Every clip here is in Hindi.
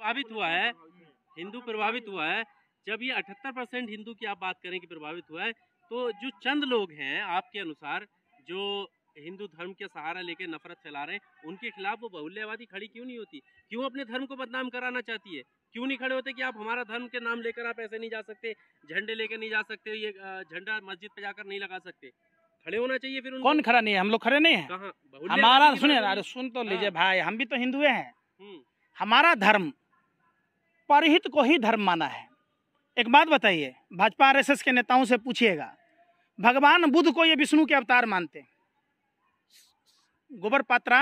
प्रभावित हुआ है, हिंदू प्रभावित हुआ है। जब ये 78% हिंदू की आप बात करें कि प्रभावित हुआ है, तो जो चंद लोग हैं आपके अनुसार जो हिंदू धर्म के सहारा लेके नफरत फैला रहे हैं, उनके खिलाफ वो बहुल्यवादी खड़ी क्यों नहीं होती? क्यों अपने धर्म को बदनाम कराना चाहती है? क्यों नहीं खड़े होते कि आप हमारा धर्म के नाम लेकर आप ऐसे नहीं जा सकते, झंडे लेकर नहीं जा सकते, ये झंडा मस्जिद पे जाकर नहीं लगा सकते? खड़े होना चाहिए फिर। कौन खड़ा नहीं है? हम लोग खड़े नहीं है। कहाँ? हमारा सुनिए, अरे सुन तो लीजिए भाई, हम भी तो हिंदू हैं। हमारा धर्म परहित को ही धर्म माना है। एक बात बताइए, भाजपा आरएसएस के नेताओं से पूछिएगा, भगवान बुद्ध को ये विष्णु के अवतार मानते। गोबर पात्रा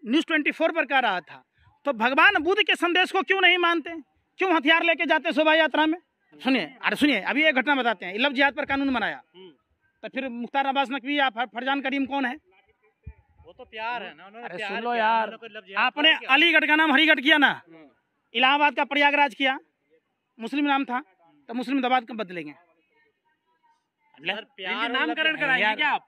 न्यूज़ 24 पर कह रहा था, तो भगवान बुद्ध के संदेश को क्यों नहीं मानते? क्यों हथियार लेके जाते शोभा यात्रा में? सुनिए, अरे सुनिए, अभी एक घटना बताते हैं। लव जिहाद पर कानून बनाया, तो फिर मुख्तार अब्बास नकवी या फरजान करीम कौन है? वो तो प्यार है ना। अरे सुन लो यार, आपने अलीगढ़ का नाम हरिगढ़ किया ना, इलाहाबाद का प्रयागराज किया, मुस्लिम नाम था, तो मुस्लिम दबाद कब बदलेंगे? नामकरण कराएंगे क्या आप?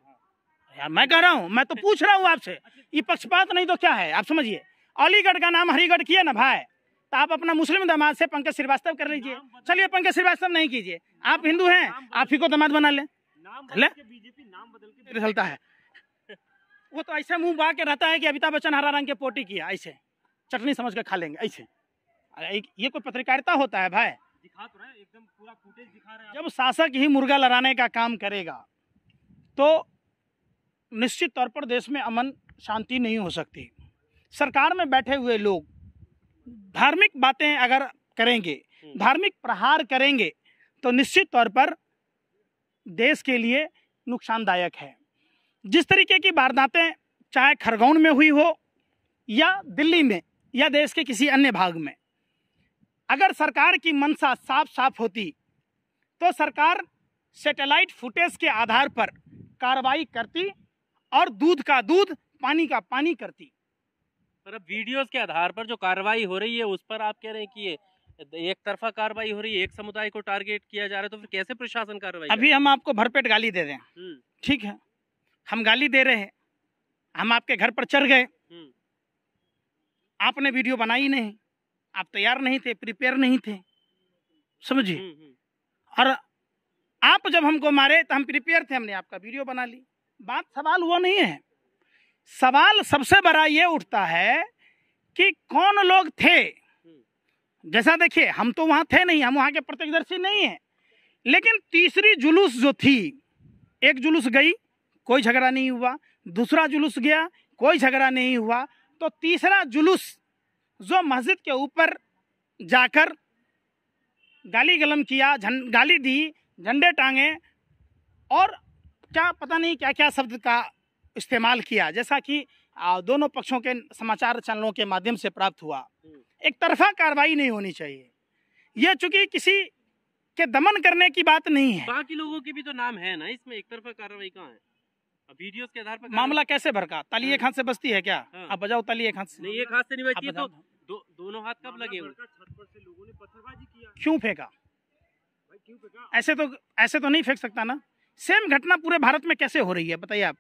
यार मैं कह रहा हूँ, मैं तो पूछ रहा हूँ आपसे, ये पक्षपात नहीं तो क्या है? आप समझिए, अलीगढ़ का नाम हरिगढ़ किया ना भाई, तो आप अपना मुस्लिम दामाद से पंकज श्रीवास्तव कर लीजिए। चलिए पंकज श्रीवास्तव नहीं कीजिए, आप हिंदू हैं, आप ही को दामाद बना ले। बीजेपी नाम बदल के चलता है। वो तो ऐसे मुंह बा के रहता है कि अमिताभ बच्चन हरा रंग के पोटी किया, ऐसे चटनी समझ के खा लेंगे ऐसे। ये कोई पत्रकारिता होता है भाई? दिखा तो रहे हैं, एकदम पूरा फुटेज दिखा रहे हैं। जब शासक ही मुर्गा लड़ाने का काम करेगा तो निश्चित तौर पर देश में अमन शांति नहीं हो सकती। सरकार में बैठे हुए लोग धार्मिक बातें अगर करेंगे, धार्मिक प्रहार करेंगे, तो निश्चित तौर पर देश के लिए नुकसानदायक है। जिस तरीके की वारदातें चाहे खरगोन में हुई हो या दिल्ली में या देश के किसी अन्य भाग में, अगर सरकार की मंशा साफ साफ होती तो सरकार सैटेलाइट फुटेज के आधार पर कार्रवाई करती और दूध का दूध, पानी का पानी करती। पर अब वीडियोस के आधार पर जो कार्रवाई हो रही है उस पर आप कह रहे हैं कि ये एक तरफा कार्रवाई हो रही है, एक समुदाय को टारगेट किया जा रहा है, तो फिर कैसे प्रशासन कार्रवाई? अभी हम आपको भरपेट गाली दे दें, ठीक है, हम गाली दे रहे हैं, हम आपके घर पर चढ़ गए, आपने वीडियो बनाई नहीं, आप तैयार नहीं थे, प्रिपेयर नहीं थे, समझिए। और आप जब हमको मारे तो हम प्रिपेयर थे, हमने आपका वीडियो बना ली। बात सवाल वो नहीं है, सवाल सबसे बड़ा ये उठता है कि कौन लोग थे। जैसा देखिए, हम तो वहां थे नहीं, हम वहां के प्रत्यक्षदर्शी नहीं है, लेकिन तीसरी जुलूस जो थी, एक जुलूस गई कोई झगड़ा नहीं हुआ, दूसरा जुलूस गया कोई झगड़ा नहीं हुआ, तो तीसरा जुलूस जो मस्जिद के ऊपर जाकर गाली गलम किया, गाली दी, झंडे टांगे और क्या पता नहीं क्या क्या शब्द का इस्तेमाल किया, जैसा कि दोनों पक्षों के समाचार चैनलों के माध्यम से प्राप्त हुआ। एक तरफा कार्रवाई नहीं होनी चाहिए। यह चूंकि किसी के दमन करने की बात नहीं है, बाकी लोगों के भी तो नाम है ना इसमें, एक तरफा कार्रवाई कहाँ है? वीडियोस के आधार पर मामला कैसे भड़का? ताली एक हाथ से बजती है क्या? आप बजाओ ताली एक हाथ से। नहीं, एक हाथ से नहीं बजती है, तो दोनों हाथ कब लगे हुए? छत पर से लोगों ने पत्थरबाजी किया। क्यों फेंका? ऐसे तो नहीं फेंक सकता ना। सेम घटना पूरे भारत में कैसे हो रही है बताइए आप?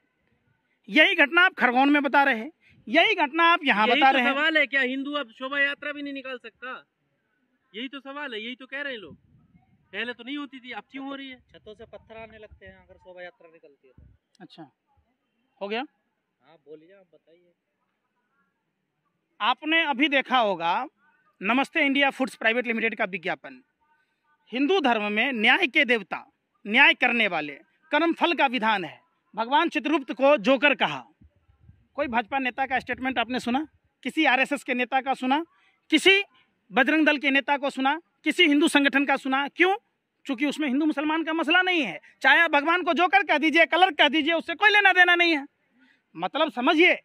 यही घटना आप खरगोन में बता रहे हैं, यही घटना आप यहाँ बता रहे हैं। सवाल है क्या हिंदू अब शोभा यात्रा भी नहीं निकाल सकता? यही तो सवाल है, यही तो कह रहे हैं लोग। पहले तो नहीं होती थी, अब क्यों हो रही है? छतों से पत्थर आने लगते हैं अगर शोभा यात्रा निकलती है तो। अच्छा, हो गया। हाँ बोलिए, आप बताइए। आपने अभी देखा होगा नमस्ते इंडिया फूड्स प्राइवेट लिमिटेड का विज्ञापन। हिंदू धर्म में न्याय के देवता, न्याय करने वाले, कर्मफल का विधान है। भगवान चित्रगुप्त को जोकर कहा। कोई भाजपा नेता का स्टेटमेंट आपने सुना? किसी आरएसएस के नेता का सुना? किसी बजरंग दल के नेता को सुना? किसी हिंदू संगठन का सुना? क्यों? चूंकि उसमें हिंदू मुसलमान का मसला नहीं है। चाहे आप भगवान को जोकर कह दीजिए, कलर कह दीजिए, उससे कोई लेना देना नहीं है। मतलब समझिए,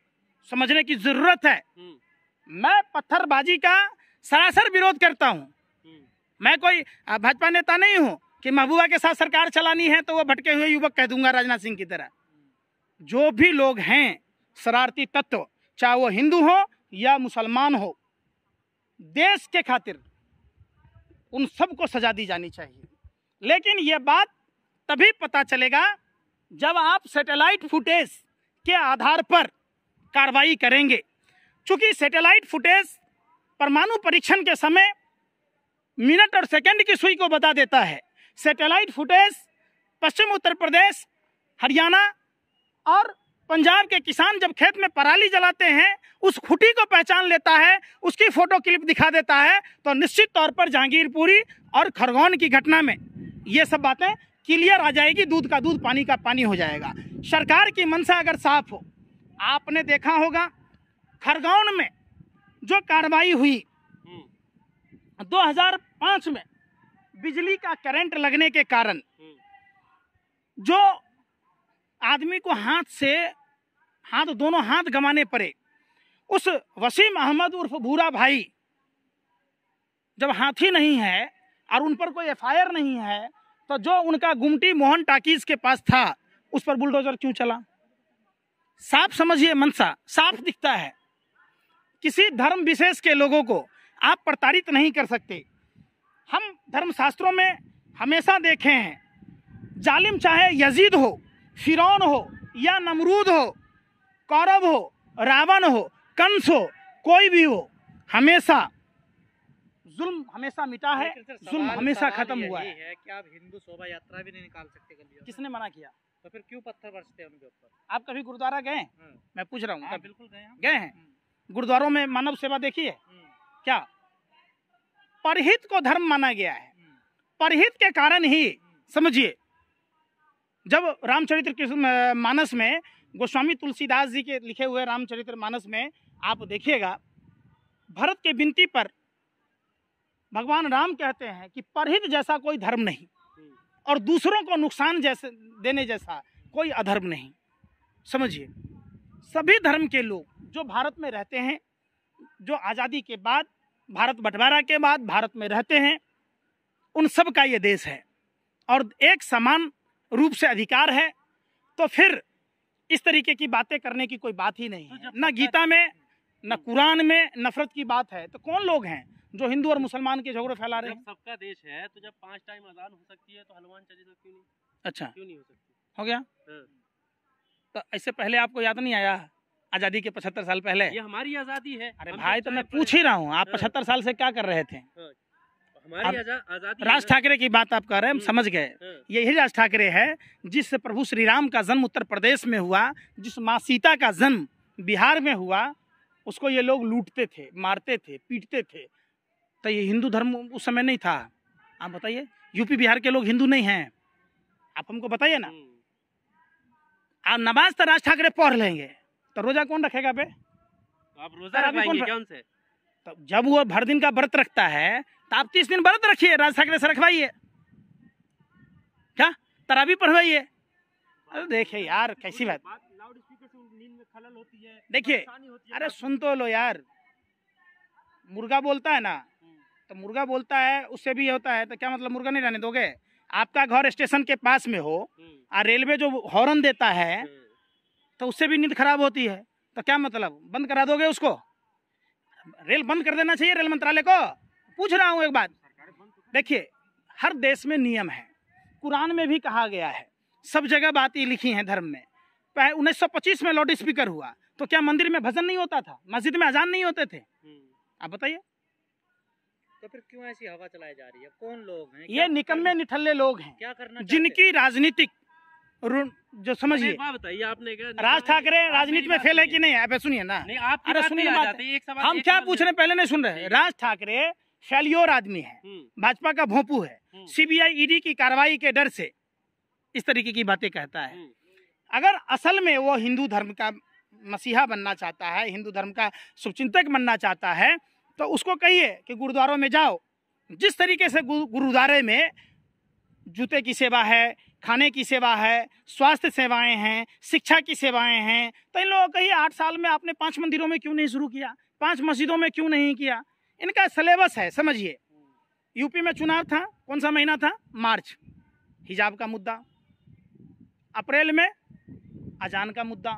समझने की जरूरत है। मैं पत्थरबाजी का सरासर विरोध करता हूं। मैं कोई भाजपा नेता नहीं हूं कि महबूबा के साथ सरकार चलानी है तो वो भटके हुए युवक कह दूंगा राजनाथ सिंह की तरह। जो भी लोग हैं शरारती तत्व, चाहे वो हिंदू हो या मुसलमान हो, देश के खातिर उन सबको सजा दी जानी चाहिए। लेकिन ये बात तभी पता चलेगा जब आप सैटेलाइट फुटेज के आधार पर कार्रवाई करेंगे। चूंकि सैटेलाइट फुटेज परमाणु परीक्षण के समय मिनट और सेकंड की सुई को बता देता है। सैटेलाइट फुटेज पश्चिम उत्तर प्रदेश, हरियाणा और पंजाब के किसान जब खेत में पराली जलाते हैं, उस खुटी को पहचान लेता है, उसकी फोटो क्लिप दिखा देता है, तो निश्चित तौर पर जहांगीरपुरी और खरगोन की घटना में ये सब बातें क्लियर आ जाएगी, दूध का दूध पानी का पानी हो जाएगा। सरकार की मंशा अगर साफ हो, आपने देखा होगा खरगोन में जो कार्रवाई हुई 2005 में बिजली का करंट लगने के कारण जो आदमी को दोनों हाथ गंवाने पड़े, उस वसीम अहमद उर्फ भूरा भाई जब हाथी नहीं है और उन पर कोई एफआईआर नहीं है, तो जो उनका गुमटी मोहन टाकीज के पास था उस पर बुलडोजर क्यों चला? साफ समझिए, मंशा साफ दिखता है। किसी धर्म विशेष के लोगों को आप प्रताड़ित नहीं कर सकते। हम धर्मशास्त्रों में हमेशा देखे हैं, जालिम चाहे यजीद हो, फिरौन हो या नमरूद हो, कौरव हो, रावण हो, कंस हो, कोई भी हो, हमेशा जुल्म हमेशा मिटा है, जुल्म हमेशा खत्म हुआ है कि आप हिंदू शोभा यात्रा भी नहीं निकाल सकते गलियों में। किसने मना किया? तो फिर क्यों पत्थर बरसते हैं उनके ऊपर? आप कभी गुरुद्वारा गए? मैं पूछ रहा हूँ, बिल्कुल गए हैं? गुरुद्वारों में मानव सेवा देखी है क्या? परहित को धर्म माना गया है। परहित के कारण ही समझिए, जब रामचरित्र मानस में गोस्वामी तुलसीदास जी के लिखे हुए रामचरित्र मानस में आप देखिएगा, भरत के विनती पर भगवान राम कहते हैं कि परहित जैसा कोई धर्म नहीं और दूसरों को नुकसान जैसे देने जैसा कोई अधर्म नहीं। समझिए, सभी धर्म के लोग जो भारत में रहते हैं, जो आज़ादी के बाद, भारत बंटवारा के बाद भारत में रहते हैं, उन सब का ये देश है और एक समान रूप से अधिकार है। तो फिर इस तरीके की बातें करने की कोई बात ही नहीं है। न गीता में न कुरान में नफरत की बात है। तो कौन लोग हैं जो हिंदू और मुसलमान के झगड़े फैला रहे हैं? सबका देश है, तो जब 5 टाइम अजान हो सकती है तो हनुमान चालीसा क्यों नहीं? अच्छा, क्यों नहीं हो सकती? हो गया। तो इससे पहले आपको याद नहीं आया आज़ादी के 75 साल पहले? ये हमारी आज़ादी है। अरे भाई, तो मैं पूछ ही रहा हूँ, आप 75 साल से क्या कर रहे थे? हमारी आज़ादी। राज ठाकरे की बात आप कह रहे हैं, हम समझ गए। यही राज ठाकरे है जिस प्रभु श्री राम का जन्म उत्तर प्रदेश में हुआ, जिस माँ सीता का जन्म बिहार में हुआ, उसको ये लोग लूटते थे, मारते थे, पीटते थे। तो ये हिंदू धर्म उस समय नहीं था। आप बताइए, यूपी बिहार के लोग हिंदू नहीं हैं? आप हमको बताइए ना। आप नमाज तो राज ठाकरे पढ़ लेंगे, तो रोजा कौन रखेगा बे? आप रोजा रखवाएंगे क्या उनसे? तो जब वो भर दिन का व्रत रखता है तो आप 30 दिन व्रत रखिए, राज ठाकरे से रखवाइए, क्या तरावी पढ़वाइए। अरे देखिए यार, कैसी बात। लाउड स्पीकर से नींद में खलल होती है, देखिए, अरे सुन तो लो यार। मुर्गा बोलता है ना, तो मुर्गा बोलता है, उससे भी होता है, तो क्या मतलब मुर्गा नहीं रहने दोगे? आपका घर स्टेशन के पास में हो और रेलवे जो हॉर्न देता है तो उससे भी नींद खराब होती है, तो क्या मतलब बंद करा दोगे उसको? रेल बंद कर देना चाहिए रेल मंत्रालय को। पूछ रहा हूँ एक बात। देखिए, हर देश में नियम है, कुरान में भी कहा गया है, सब जगह बातें लिखी हैं धर्म में। 1925 में लाउड स्पीकर हुआ तो क्या मंदिर में भजन नहीं होता था? मस्जिद में अजान नहीं होते थे? आप बताइए। तो फिर क्यों ऐसी हवा चलाई जा रही है? कौन लोग हैं? ये निकम्मे निठल्ले लोग हैं, क्या करना जिनकी राजनीतिक जो समझिए, बताइए आपने क्या राज ठाकरे राजनीति में फेल है कि नहीं? आप सुनिए ना। अरे सुनिए बात, हम क्या पूछ रहे हैं पहले नहीं सुन रहे। राज ठाकरे फेल्योर आदमी है, भाजपा का भोंपू है, सीबीआई ईडी की कार्रवाई के डर से इस तरीके की बातें कहता है। अगर असल में वो हिंदू धर्म का मसीहा बनना चाहता है, हिंदू धर्म का शुभचिंतक बनना चाहता है, तो उसको कहिए कि गुरुद्वारों में जाओ। जिस तरीके से गुरुद्वारे में जूते की सेवा है, खाने की सेवा है, स्वास्थ्य सेवाएं हैं, शिक्षा की सेवाएं हैं, तो इन लोगों को कहिए 8 साल में आपने 5 मंदिरों में क्यों नहीं शुरू किया, 5 मस्जिदों में क्यों नहीं किया? इनका सिलेबस है, समझिए। यूपी में चुनाव था, कौन सा महीना था? मार्च, हिजाब का मुद्दा। अप्रैल में अजान का मुद्दा।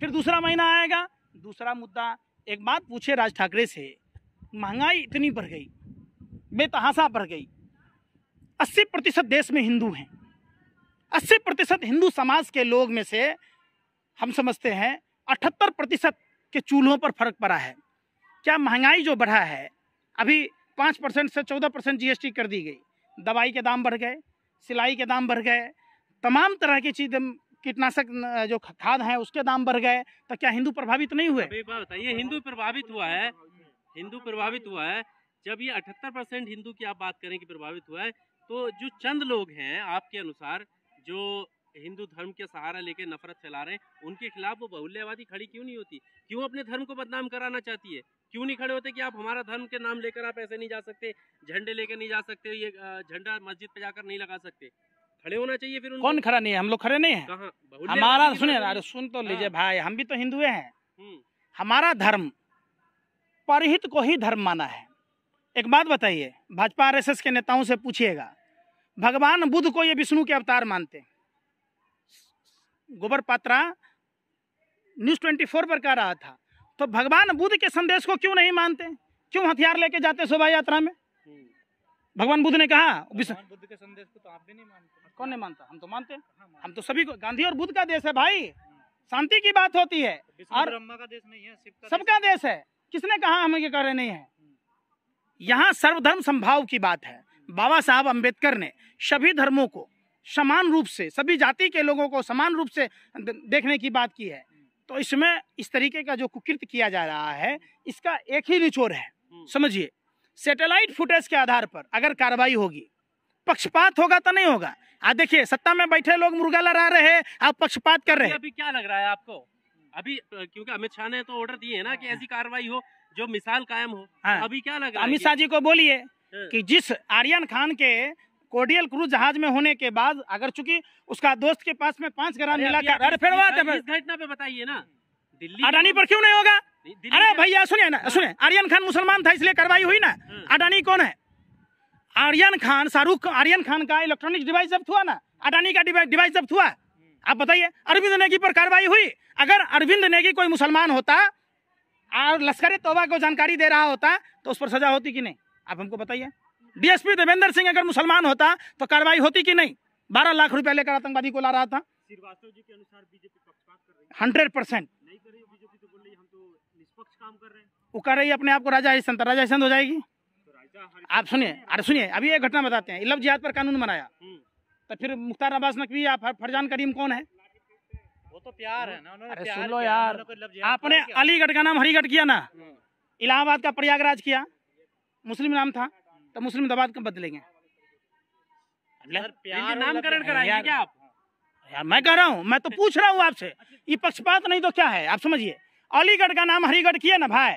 फिर दूसरा महीना आएगा, दूसरा मुद्दा। एक बात पूछे राज ठाकरे से, महंगाई इतनी बढ़ गई, बेतहाशा बढ़ गई। 80% देश में हिंदू हैं। 80% हिंदू समाज के लोग में से हम समझते हैं 78% के चूल्हों पर फर्क पड़ा है। क्या महंगाई जो बढ़ा है अभी 5% से 14% GST कर दी गई, दवाई के दाम बढ़ गए, सिलाई के दाम बढ़ गए, तमाम तरह की चीज़, कीटनाशक जो खाद हैं उसके दाम बढ़ गए, तो क्या हिंदू प्रभावित नहीं हुए? एक बात बताइए, हिंदू प्रभावित हुआ है, हिंदू प्रभावित हुआ है। जब ये 78% हिंदू की आप बात करें कि प्रभावित हुआ है, तो जो चंद लोग हैं आपके अनुसार जो हिंदू धर्म के सहारा लेके नफरत फैला रहे हैं, उनके खिलाफ वो बहुल्यवादी खड़ी क्यों नहीं होती? क्यों अपने धर्म को बदनाम कराना चाहती है? क्यों नहीं खड़े होते कि आप हमारा धर्म के नाम लेकर आप ऐसे नहीं जा सकते, झंडे लेकर नहीं जा सकते, ये झंडा मस्जिद पे जाकर नहीं लगा सकते? खड़े होना चाहिए फिर उनको। कौन खड़ा नहीं है? हम लोग खड़े नहीं है। कहाँ हमारा सुनिए, अरे सुन तो लीजिए भाई, हम भी तो हिंदुए हैं। हमारा धर्म परहित को ही धर्म माना है। एक बात बताइए, भाजपा RSS के नेताओं से पूछिएगा, भगवान बुद्ध को ये विष्णु के अवतार मानते हैं। गोबर पात्रा न्यूज़ 24 पर कह रहा था, तो भगवान बुद्ध के संदेश को क्यों नहीं मानते? क्यों हथियार लेके जाते शोभा यात्रा में? भगवान बुद्ध ने कहा, भगवान बुद्ध के संदेश को तो आप भी नहीं मानते। कौन नहीं मानता? हम तो मानते हैं। हम तो सभी को, गांधी और बुद्ध का देश है भाई, शांति की बात होती है। और ब्रह्मा का देश नहीं है, सबका देश है। किसने कहा हम ये कह रहे नहीं है? यहाँ सर्वधर्म संभाव की बात है। बाबा साहब अम्बेडकर ने सभी धर्मों को समान रूप से, सभी जाति के लोगों को समान रूप से देखने की बात की है। तो इसमें इस तरीके का जो कुकृत्य किया जा रहा है, इसका एक ही निचोड़ है, समझिए, सैटेलाइट फुटेज के आधार पर अगर कार्रवाई होगी, पक्षपात होगा तो नहीं होगा। आप देखिए, सत्ता में बैठे लोग मुर्गा लड़ा रहे हैं, आप पक्षपात कर रहे हैं। अभी क्या लग रहा है आपको? अभी क्योंकि अमित शाह ने तो ऑर्डर दिए है ना कि ऐसी कार्रवाई हो जो मिसाल कायम हो। हाँ। अभी क्या लग रहा है? अमित शाह जी को बोलिए कि जिस आर्यन खान के कोर्डियल क्रूज जहाज में होने के बाद, अगर चूंकि उसका दोस्त के पास में 5 ग्राम मिला कर, अरे फिर बात है, इस घटना पे बताइए ना, दिल्ली अडानी पर क्यों नहीं होगा? अरे भैया सुनिए ना, सुनिए, आर्यन खान मुसलमान था इसलिए कार्रवाई हुई ना। अडानी कौन है? आर्यन खान, शाहरुख, आर्यन खान का इलेक्ट्रॉनिक डिवाइस जब्त हुआ ना, अडानी का डिवाइस जब्त हुआ। आप बताइए, अरविंद नेगी पर कार्रवाई हुई? अगर अरविंद नेगी कोई मुसलमान होता और लश्कर तौबा को जानकारी दे रहा होता तो उस पर सजा होती कि नहीं? आप हमको बताइए। DSP देवेंद्र सिंह अगर मुसलमान होता तो कार्रवाई होती कि नहीं? 12 लाख रुपया लेकर आतंकवादी को ला रहा था। श्रीवास्तव जी के अनुसार बीजेपी पक्षपात कर रही है। 100% नहीं कर रही है बीजेपी, तो बोल रही है हम तो निष्पक्ष काम कर रहे हैं। वो कर रही है अपने आप को राजा हरिश्चंद। राजा हरिश्चंद हो जाएगी? आप सुनिए, अरे सुनिए, अभी एक घटना बताते हैं। लव जिहाद पर कानून बनाया, तो फिर मुख्तार अब्बास नकवी या फरजान करीम कौन है? वो तो प्यार है ना, उन्होंने अरे प्यार सुन लो किया, यार, उन्होंने कोई लव जिहाद आपने थोड़ी किया। अलीगढ़ का नाम हरिगढ़ किया ना, इलाहाबाद का प्रयागराज किया, मुस्लिम नाम था, तो मुस्लिम दबाद कब बदलेंगे? सर, प्यार इनके और नामकरण लव कराएंगे क्या आप? यार मैं कह रहा हूँ, मैं तो पूछ रहा हूँ आपसे, ये पक्षपात नहीं तो क्या है? आप समझिए, अलीगढ़ का नाम हरिगढ़ किया ना भाई,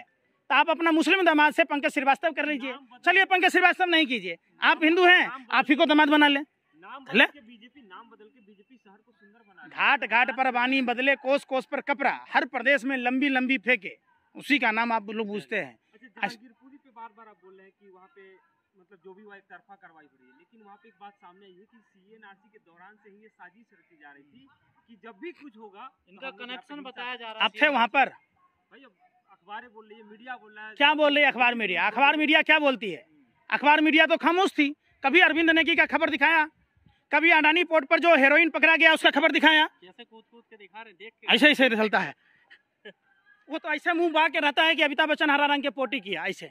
तो आप अपना मुस्लिम दामाद से पंकज श्रीवास्तव कर लीजिए। चलिए पंकज श्रीवास्तव नहीं कीजिए, आप हिंदू हैं, आप ही को दामाद बना ले। बीजेपी नाम बदल के बीजेपी शहर को सुंदर बना। घाट घाट पर वाणी बदले, कोस कोस पर कपड़ा, हर प्रदेश में लंबी लंबी फेंके, उसी का नाम आप लोग पूछते हैं। जहांगीरपुरी पे बार-बार आप बोल रहे हैं कि वहाँ पे मतलब जो भी वो एक तरफा कार्रवाई हो रही है, लेकिन वहाँ पे एक बात सामने आई है कि CNRC के दौरान से ही ये साजिश रची जा रही थी कि जब भी कुछ होगा इनका कनेक्शन बताया जा रहा है। आप थे वहाँ पर? भाई अब अखबारें बोल रही है, मीडिया बोल रहा है। क्या बोल रही है अखबार मीडिया? अखबार मीडिया क्या बोलती है? अखबार मीडिया तो खामोश थी। कभी अरविंद नेगी का खबर दिखाया, कभी अडानी पोर्ट पर जो हेरोइन पकड़ा गया उसका खबर दिखाया। कैसे कूद कूद के दिखा रहे, देख के ऐसे ऐसे चलता है वो तो ऐसे मुंह बा के रहता है कि अमिताभ बच्चन हरा रंग के पोटी किया, ऐसे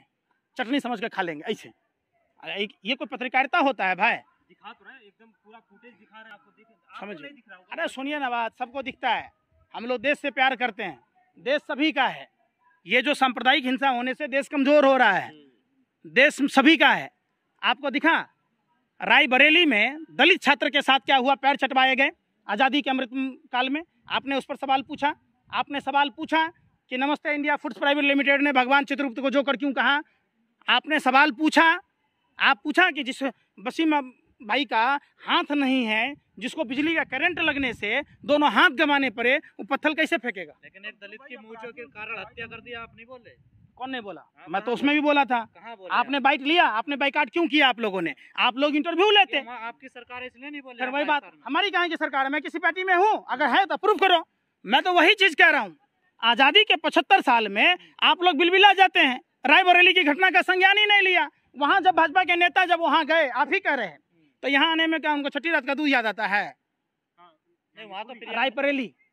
चटनी समझ के खा लेंगे ऐसे। ये कोई पत्रकारिता होता है भाई? दिखा तो रहे हैं, एकदम पूरा फुटेज दिखा रहे हैं आपको, समझिए। दिख रहा होगा। अरे सुनिए ना बात, सबको दिखता है। हम लोग देश से प्यार करते हैं, देश सभी का है। ये जो सांप्रदायिक हिंसा होने से देश कमजोर हो रहा है, देश सभी का है। आपको दिखा रायबरेली में दलित छात्र के साथ क्या हुआ? पैर चटवाए गए आज़ादी के अमृत काल में। आपने उस पर सवाल पूछा? आपने सवाल पूछा कि नमस्ते इंडिया फूड्स प्राइवेट लिमिटेड ने भगवान चित्रगुप्त को जोकर क्यों कहा? आपने सवाल पूछा? आप पूछा कि जिस वसीम भाई का हाथ नहीं है, जिसको बिजली का करंट लगने से दोनों हाथ गंवाने पड़े, वो पत्थर कैसे फेंकेगा? लेकिन एक दलित की मूंछों के कारण हत्या कर दिया, आप नहीं बोल रहे? कौन नहीं बोला? मैं तो उसमें भी बोला था। कहाँ बोले? आपने बाइट लिया, आपने बाइकाट क्यों किया? आप लोगों ने, आप लोग इंटरव्यू लेते। आपकी सरकार इसलिए नहीं बोले? फिर वही बात, हमारी कहाँ की सरकार है? मैं किसी पार्टी में हूँ? अगर है तो प्रूफ करो। मैं तो वही चीज कह रहा हूँ, आजादी के 75 साल में आप लोग बिलबिला जाते हैं, रायबरेली की घटना का संज्ञान ही नहीं लिया। वहाँ जब भाजपा के नेता जब वहाँ गए, आप ही कह रहे हैं, तो यहाँ आने में क्या हमको छठी रात का दूध याद आता है? वहाँ तो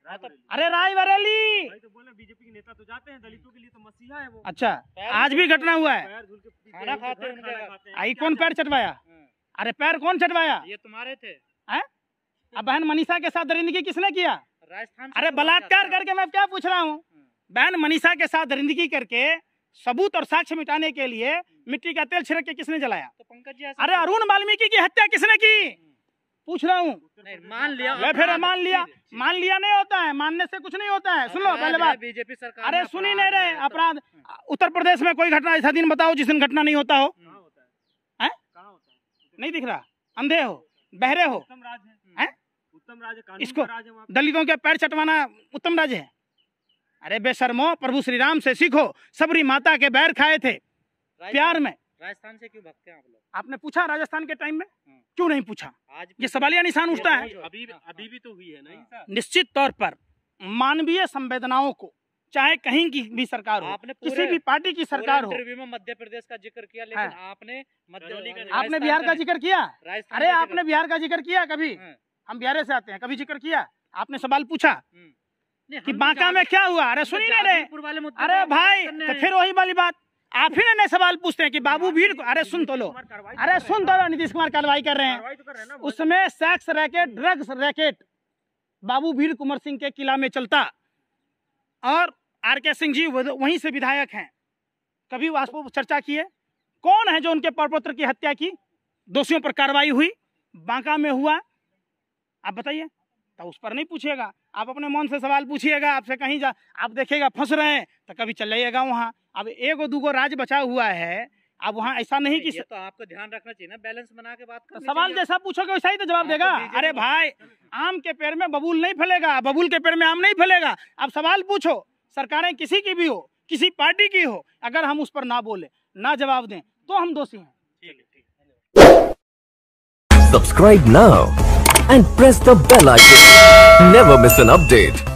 अरे रायबरेली। भाई तो बोले बीजेपी के नेता तो जाते हैं, दलितों के लिए तो मसीहा है वो। अच्छा, आज भी घटना हुआ है। पैर धुल के पीते हैं, खाते हैं। आई कौन पैर चटवाया? अरे पैर कौन चटवाया? ये तुम्हारे थे। अब बहन मनीषा के साथ दरिंदगी किसने किया? राजस्थान। अरे बलात्कार करके मैं क्या पूछ रहा हूँ? बहन मनीषा के साथ दरिंदगी करके सबूत और साक्ष्य मिटाने के लिए मिट्टी का तेल छिड़क के किसने जलाया? तो पंकज जी अरे अरुण वाल्मीकि की हत्या किसने की? पूछ रहा हूँ। मान लिया। फिर मान लिया नहीं होता है, मानने से कुछ नहीं होता है। सुन लो पहले बात, बीजेपी सरकार। अरे सुन ही नहीं रहे। अपराध उत्तर प्रदेश में कोई घटना ऐसा दिन बताओ जिस दिन घटना नहीं होता हो? नहीं दिख रहा? अंधे हो, बहरे हो? उत्तम राज है, इसको दलितों के पैर चटवाना उत्तम राज है? अरे बेशर्मो, प्रभु श्री राम से सीखो। सबरी माता के बैर खाए थे प्यार में। राजस्थान से क्यों भगते हैं आप लोग? आपने पूछा राजस्थान के टाइम में? क्यों नहीं पूछा? आज ये सवालिया निशान उठता है। अभी भी तो हुई है ना। निश्चित तौर पर मानवीय संवेदनाओं को, चाहे कहीं की भी सरकार हो, किसी भी पार्टी की सरकार हो। इंटरव्यू में मध्य प्रदेश का जिक्र किया, लेकिन आपने बिहार का जिक्र किया? अरे आपने बिहार का जिक्र किया कभी? हम बिहार से आते हैं, कभी जिक्र किया? आपने सवाल पूछा कि बांका में क्या हुआ? अरे सुनी नहीं रहे? अरे भाई तो फिर वही वाली बात, आप ही ने सवाल पूछते हैं कि बाबू भीड़ को। अरे सुन तो लो, अरे सुन तो लो, नीतीश कुमार कार्रवाई कर रहे हैं। उसमें सेक्स रैकेट, ड्रग्स रैकेट बाबू भीड़ कुंवर सिंह के किला में चलता, और आर.के. सिंह जी वहीं से विधायक हैं। कभी वास्तव चर्चा किए कौन है जो उनके परपुत्र की हत्या की? दोषियों पर कार्रवाई हुई, बांका में हुआ, आप बताइए? तो उस पर नहीं पूछिएगा, आप अपने मन से सवाल पूछिएगा। आपसे कहीं जा आप देखिएगा फंस रहे हैं तो कभी चल जाइएगा वहाँ। अब एगो दूगो राज बचा हुआ है, अब वहाँ ऐसा नहीं कि ये तो आपको ध्यान रखना चाहिए ना, बैलेंस बना के बात करनी सवाल चाहिए। जैसा पूछोगे वैसा ही तो जवाब देगा। अरे भाई, आम के पेड़ में बबूल नहीं फलेगा, बबूल के पेड़ में आम नहीं फलेगा। अब सवाल पूछो, सरकारें किसी की भी हो, किसी पार्टी की हो, अगर हम उस पर ना बोले, ना जवाब दें तो हम दोषी हैं। Subscribe now and press the bell icon. Never miss an update.